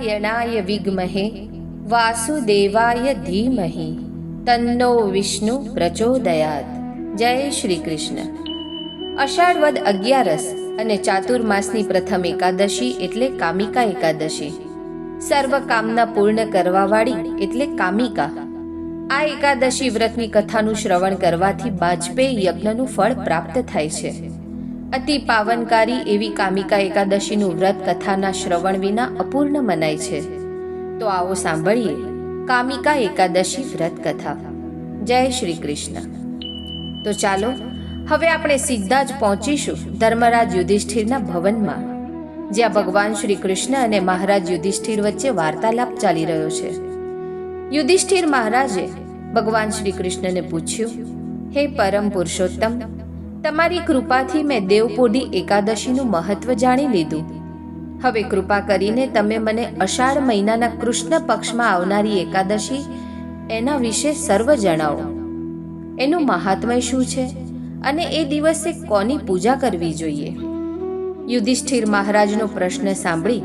નારાયણાય વિદ્મહે વાસુદેવાય ધીમહિ તન્નો વિષ્ણુ પ્રચોદયાત. જય શ્રી કૃષ્ણ. અષાઢ વદ 11 અને ચાતુર્માસની પ્રથમ એકાદશી એટલે કામિકા એકાદશી. સર્વ કામના પૂર્ણ કરવાવાળી એટલે કામિકા. આ એકાદશી વ્રતની કથાનું શ્રવણ કરવાથી વાજપેયી યજ્ઞનું ફળ પ્રાપ્ત થાય છે. અતિ પાવનકારી એવી કામિકા એકાદશીનું વ્રત કથાના શ્રવણ વિના અપૂર્ણ મનાય છે. તો આવો સાંભળીએ કામિકા એકાદશી વ્રત કથા. જય શ્રી કૃષ્ણ. તો ચાલો હવે આપણે સીધા જ પહોંચીશું ધર્મરાજ યુધિષ્ઠિરના ભવનમાં, જ્યાં ભગવાન શ્રી કૃષ્ણ અને મહારાજ યુધિષ્ઠિર વચ્ચે વાર્તાલાપ ચાલી રહ્યો છે. યુધિષ્ઠિર મહારાજે ભગવાન શ્રી કૃષ્ણને પૂછ્યું, હે પરમ પુરુષોત્તમ, તમારી કૃપાથી મેં દેવપોઢી એકાદશીનું મહત્વ જાણી લીધું. હવે કૃપા કરીને તમે મને અષાઢ મહિનાના કૃષ્ણ પક્ષમાં આવનારી એકાદશી એના વિશે સર્વ જણાવો. એનું મહાત્મય શું છે અને એ દિવસે કોની પૂજા કરવી જોઈએ? યુધિષ્ઠિર મહારાજનો પ્રશ્ન સાંભળી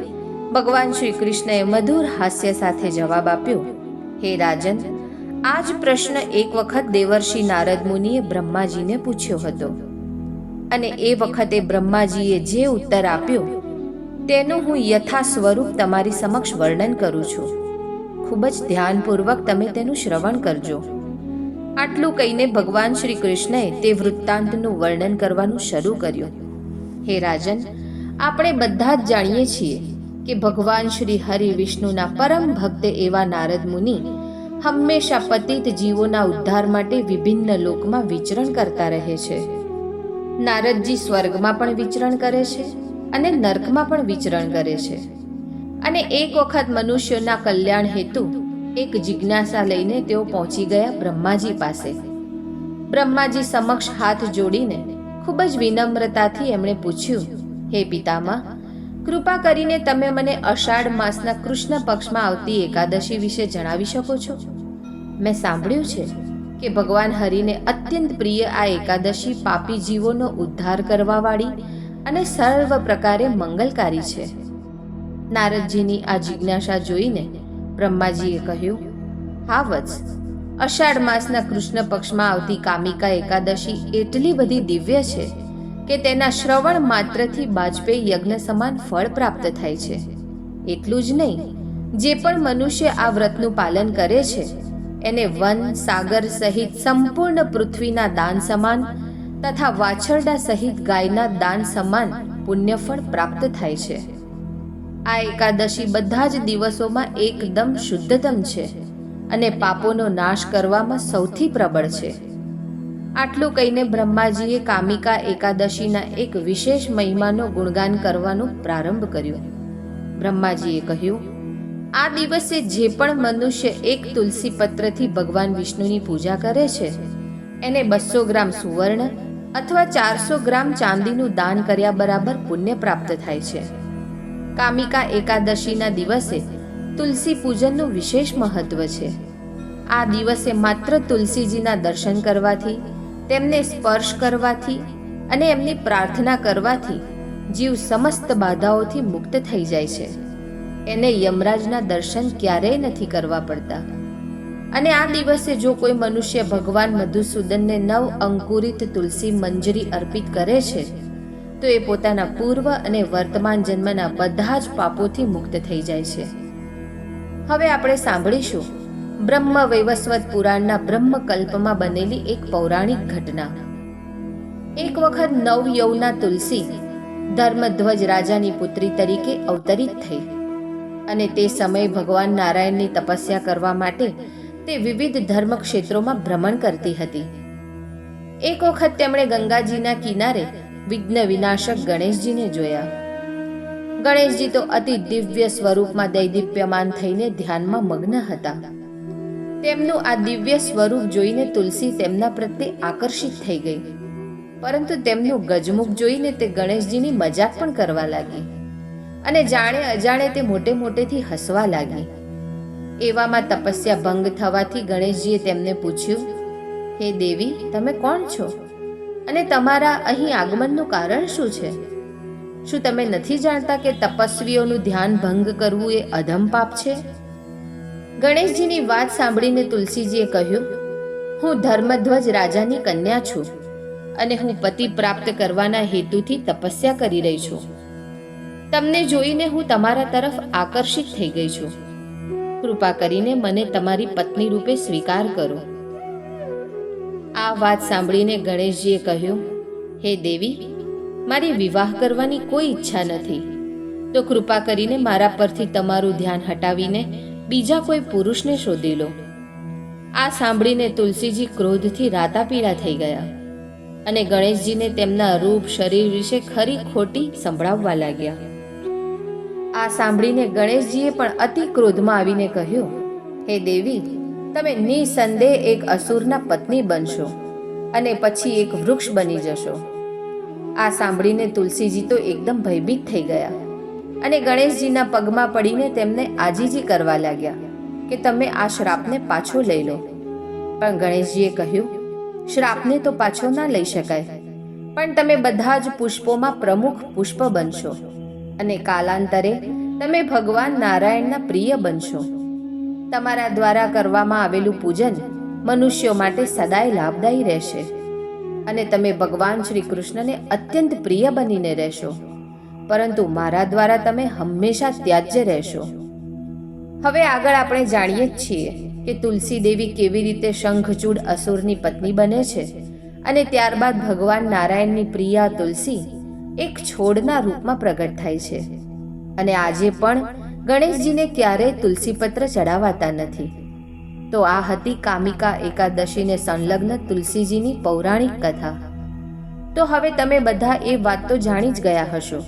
ભગવાન શ્રી કૃષ્ણએ મધુર હાસ્ય સાથે જવાબ આપ્યો, હે રાજન, આ જ પ્રશ્ન એક વખત દેવર્ષિ નારદ મુનિએ બ્રહ્માજીને પૂછ્યો હતો, અને એ વખતે બ્રહ્માજીએ જે ઉત્તર આપ્યો તેનું હું યથા સ્વરૂપ તમારી સમક્ષ વર્ણન કરું છું. ખૂબ જ ધ્યાનપૂર્વક તમે તેનું શ્રવણ કરજો. આટલું કહીને ભગવાન શ્રી કૃષ્ણએ તે વૃત્તાંતનું વર્ણન કરવાનું શરૂ કર્યું. હે રાજન, આપણે બધા જ જાણીએ છીએ કે ભગવાન શ્રી હરિ વિષ્ણુના પરમ ભક્ત એવા નારદ મુનિ હંમેશા પતિત જીવોના ઉદ્ધાર માટે વિભિન્ન લોકમાં વિચરણ કરતા રહે છે. નારદજી સ્વર્ગમાં પણ વિચરણ કરે છે અને નર્કમાં પણ વિચરણ કરે છે. અને એક વખત મનુષ્યોના કલ્યાણ હેતુ એક જિજ્ઞાસા લઈને તેઓ પહોંચી ગયા બ્રહ્માજી પાસે. બ્રહ્માજી સમક્ષ હાથ જોડીને ખૂબ જ વિનમ્રતાથી એમણે પૂછ્યું, હે પિતામહ, કૃપા કરીને તમે મને અષાઢ માસના કૃષ્ણ પક્ષમાં આવતી એકાદશી વિશે જણાવી શકો છો? મેં સાંભળ્યું છે કે ભગવાન હરિને અત્યંત પ્રિય આ એકાદશી પાપી જીવોનો ઉદ્ધાર કરવાવાળી અને સર્વ પ્રકારે મંગલકારી છે. નારદજીની આ જિજ્ઞાસા જોઈને બ્રહ્માજીએ કહ્યું, હા વત્સ, અષાઢ માસના કૃષ્ણ પક્ષમાં આવતી કામિકા એકાદશી એટલી બધી દિવ્ય છે કે તેના શ્રવણ માત્રથી વાજપેયી યજ્ઞ સમાન ફળ પ્રાપ્ત થાય છે. એટલું જ નહીં, જે પણ મનુષ્ય આ વ્રતનું પાલન કરે છે એને વન, સાગર સહિત સંપૂર્ણ પૃથ્વીના દાન સમાન તથા વાછરડા સહિત ગાયના દાન સમાન પુણ્યફળ પ્રાપ્ત થાય છે. આ એકાદશી બધા જ દિવસોમાં એકદમ શુદ્ધતમ છે અને પાપોનો નાશ કરવામાં સૌથી પ્રબળ છે. આટલું કહીને બ્રહ્માજીએ કામિકા એકાદશીના એક વિશેષ મહિમાનો ગુણગાન કરવાનો પ્રારંભ કર્યો. બ્રહ્માજીએ કહ્યું, આ દિવસે જે પણ મનુષ્ય એક તુલસી પત્રથી ભગવાન વિષ્ણુની પૂજા કરે છે એને 200 ગ્રામ સુવર્ણ અથવા 400 ગ્રામ ચાંદીનું દાન કર્યા બરાબર પુણ્ય પ્રાપ્ત થાય છે. કામિકા એકાદશીના દિવસે તુલસી પૂજનનું વિશેષ મહત્વ છે. આ દિવસે માત્ર તુલસીજીના દર્શન કરવાથી, તેમને સ્પર્શ કરવાથી અને એમની પ્રાર્થના કરવાથી જીવ સમસ્ત બાધાઓથી મુક્ત થઈ જાય છે. એને યમરાજના દર્શન ક્યારેય નથી કરવા પડતા. અને આ દિવસે જો કોઈ મનુષ્ય ભગવાન મધુસૂદનને 9 અંકુરિત તુલસી મંજરી અર્પિત કરે છે તો એ પોતાના પૂર્વ અને વર્તમાન જન્મના બધા જ પાપોથી મુક્ત થઈ જાય છે. હવે આપણે સાંભળીશું બ્રહ્મ વૈવસ્વત પુરાણના બ્રહ્મકલ્પમાં બનેલી એક પૌરાણિક ઘટના. એક વખત નવયૌવના તુલસી ધર્મધ્વજ રાજાની પુત્રી તરીકે અવતરિત થઈ અને તે સમયે ભગવાન નારાયણની તપસ્યા કરવા માટે તે વિવિધ ધર્મ ક્ષેત્રોમાં ભ્રમણ કરતી હતી. એક વખત તેમણે ગંગાજીના કિનારે વિઘ્ન વિનાશક ગણેશજીને જોયા. ગણેશજી તો અતિ દિવ્ય સ્વરૂપમાં દૈદીપ્યમાન થઈને ધ્યાનમાં મગ્ન હતા. તેમનું આ દિવ્ય સ્વરૂપ જોઈને તુલસી તેમના પ્રત્યે આકર્ષિત થઈ ગઈ, પરંતુ તેમનું ગજમુખ જોઈને તે ગણેશજીની મજાક પણ કરવા લાગી અને જાણે અજાણે તે મોટે મોટેથી હસવા લાગી. એવામાં તપસ્યા ભંગ થવાથી ગણેશજીએ તેમને પૂછ્યું, હે દેવી, તમે કોણ છો અને તમારા અહીં આગમનનું કારણ શું છે? શું તમે નથી જાણતા કે તપસ્વીઓનું ધ્યાન ભંગ કરવું એ અધમ પાપ છે? ગણેશજીની વાત સાંભળીને તુલસીજીએ કહ્યું, હું ધર્મધ્વજ રાજાની કન્યા છું અને હું પતિ પ્રાપ્ત કરવાના હેતુથી તપસ્યા કરી રહી છું. તમને જોઈને હું તમારા તરફ આકર્ષિત થઈ ગઈ છું. કૃપા કરીને મને તમારી પત્ની રૂપે સ્વીકાર કરો. આ વાત સાંભળીને ગણેશજીએ કહ્યું, હે દેવી, મારી વિવાહ કરવાની કોઈ ઈચ્છા નથી, તો કૃપા કરીને મારા પરથી તમારું ધ્યાન હટાવીને બીજા કોઈ પુરુષને શોધી લો. આ સાંભળીને તુલસીજી ક્રોધથી રાતાપીળા થઈ ગયા અને ગણેશજીને તેમના રૂપ શરીર વિશે ખરી ખોટી સંભળાવવા લાગ્યા. આ સાંભળીને ગણેશજીએ પણ અતિ ક્રોધમાં આવીને કહ્યું, હે દેવી, તમે નિસંદેહ એક અસુરના પત્ની બનશો અને પછી એક વૃક્ષ બની જશો. આ સાંભળીને તુલસીજી તો એકદમ ભયભીત થઈ ગયા અને ગણેશજીના પગમાં પડીને તેમને આજીજી કરવા લાગ્યા કે તમે આ શ્રાપને પાછો લઈ લો. પણ ગણેશજીએ કહ્યું, શ્રાપને તો પાછો ના લઈ શકાય, પણ તમે બધા જ પુષ્પોમાં પ્રમુખ પુષ્પ બનશો અને કાલાંતરે તમે ભગવાન નારાયણના પ્રિય બનશો. તમારા દ્વારા કરવામાં આવેલું પૂજન મનુષ્યો માટે સદાય લાભદાયી રહેશે અને તમે ભગવાન શ્રી કૃષ્ણને અત્યંત પ્રિય બનીને રહેશો, પરંતુ મારા દ્વારા તમે હંમેશા ત્યાજ્ય રહેશો. હવે આગળ આપણે જાણીએ જ છીએ કે તુલસી દેવી કેવી રીતે શંખચૂડ અસુરની પત્ની બને છે અને ત્યારબાદ ભગવાન નારાયણની પ્રિયા તુલસી એક છોડના રૂપમાં પ્રગટ થાય છે. અને આજે પણ ગણેશજીને ક્યારેય તુલસીપત્ર ચડાવાતા નથી. તો આ હતી કામિકા એકાદશીને સંલગ્ન તુલસીજીની પૌરાણિક કથા. તો હવે તમે બધા એ વાત તો જાણી જ ગયા હશો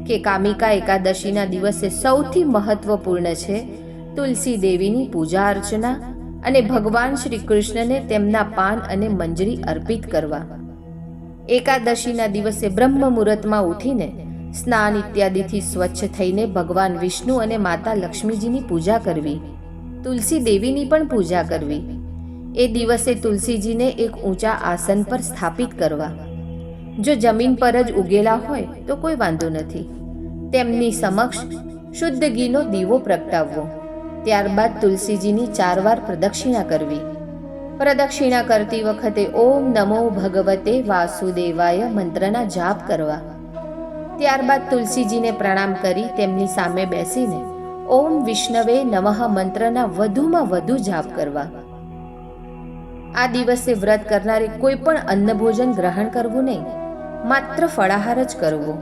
કે કામિકા એકાદશીના દિવસે સૌથી મહત્વપૂર્ણ છે તુલસી દેવીની પૂજા અર્ચના અને ભગવાન શ્રી કૃષ્ણને તેમના પાન અને મંજરી અર્પિત કરવા. એકાદશીના દિવસે બ્રહ્મ મુહૂર્તમાં ઉઠીને સ્નાન ઇત્યાદિથી સ્વચ્છ થઈને ભગવાન વિષ્ણુ અને માતા લક્ષ્મીજીની પૂજા કરવી, તુલસી દેવીની પણ પૂજા કરવી. એ દિવસે તુલસીજીને એક ઊંચા આસન પર સ્થાપિત કરવા. જો જમીન પર જ ઉગેલા હોય તો કોઈ વાંધો નથી. તેમની સમક્ષ શુદ્ધ ઘીનો દીવો પ્રગટાવવો. ત્યારબાદ તુલસીજીની 4 વાર પ્રદક્ષિણા કરવી. પ્રદક્ષિણા કરતી વખતે ઓમ નમો ભગવતે વાસુદેવાય મંત્રના જાપ કરવા. ત્યારબાદ તુલસીજીને પ્રણામ કરી તેમની સામે બેસીને ઓમ વિષ્ણવે નમઃ મંત્રના વધુમાં વધુ જાપ કરવા. આ દિવસે વ્રત કરનારે કોઈ પણ અન્ન ભોજન ગ્રહણ કરવું નહીં, માત્ર ફળાહાર જ કરવો.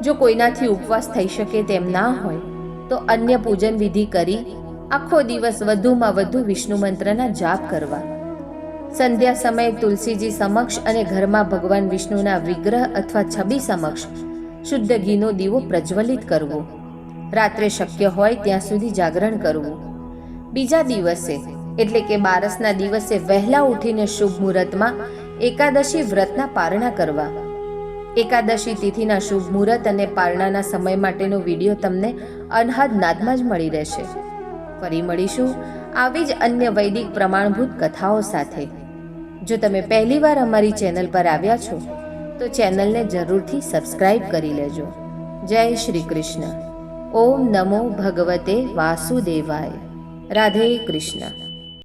જો કોઈનાથી ઉપવાસ થઈ શકે તેમ ના હોય તો અન્ય પૂજન વિધિ કરી આખો દિવસ વધુમાં વધુ વિષ્ણુ મંત્રના જાપ કરવા. સંધ્યા સમયે તુલસીજી સમક્ષ અને ઘરમાં ભગવાન વિષ્ણુના વિગ્રહ અથવા છબી સમક્ષ શુદ્ધ ઘીનો દીવો પ્રજ્વલિત કરવો. રાત્રે શક્ય હોય ત્યાં સુધી જાગરણ કરવું. બીજા દિવસે એટલે કે બારસના દિવસે વહેલા ઉઠીને શુભ મુહૂર્તમાં એકાદશી વ્રતના પારણા કરવા. એકાદશી તિથિના શુભ મુહૂર્ત અને પારણાના સમય માટેનો વિડીયો તમને અનહદ નાદમાં જ મળી રહેશે. ફરી મળીશું આવી જ અન્ય વૈદિક પ્રમાણભૂત કથાઓ સાથે. જો તમે પહેલીવાર અમારી ચેનલ પર આવ્યા છો તો ચેનલને જરૂરથી સબસ્ક્રાઇબ કરી લેજો. જય શ્રી કૃષ્ણ. ઓમ નમો ભગવતે વાસુદેવાય. રાધે કૃષ્ણ.